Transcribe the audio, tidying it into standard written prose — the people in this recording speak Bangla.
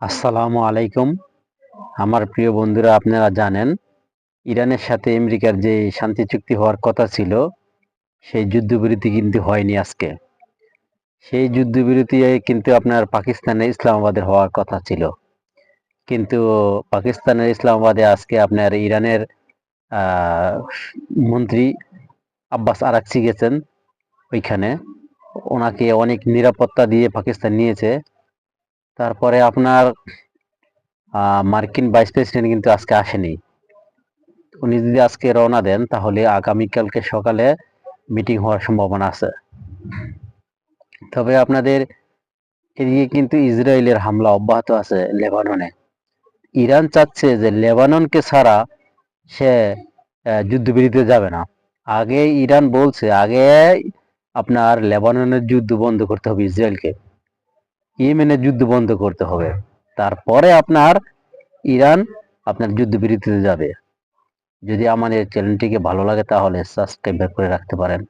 আসসালামু আলাইকুম। আমার প্রিয় বন্ধুরা, আপনারা জানেন ইরানের সাথে আমেরিকার যে শান্তি চুক্তি হওয়ার কথা ছিল, সেই যুদ্ধবিরতি কিন্তু হয়নি আজকে। সেই যুদ্ধবিরতি কিন্তু আপনার পাকিস্তানের ইসলামাবাদে হওয়ার কথা ছিল। কিন্তু পাকিস্তানের ইসলামাবাদে আজকে আপনার ইরানের আহ, মন্ত্রী আব্বাস আরাকচি গেছেন ওইখানে। ওনাকে অনেক নিরাপত্তা দিয়ে পাকিস্তান নিয়েছে। তারপরে আপনার মার্কিন ভাইস প্রেসিডেন্ট কিন্তু আজকে আসেনি। উনি যদি আজকে রওনা দেন তাহলে আগামীকালকে সকালে মিটিং হওয়ার সম্ভাবনা আছে। তবে আপনাদের এদিকে কিন্তু ইসরায়েলের হামলা অব্যাহত আছে লেবাননে। ইরান চাচ্ছে যে লেবাননকে ছাড়া সে যুদ্ধবিরতিতে যাবে না। আগে ইরান বলছে আগে আপনার লেবাননের যুদ্ধ বন্ধ করতে হবে ইসরায়েলকে, ইয়েমেনের যুদ্ধ বন্ধ করতে হবে, তারপরে আপনার ইরান আপনার যুদ্ধবিরতিতে যাবে। যদি আমাদের চ্যানেলটিকে ভালো লাগে তাহলে সাবস্ক্রাইব করে রাখতে পারেন।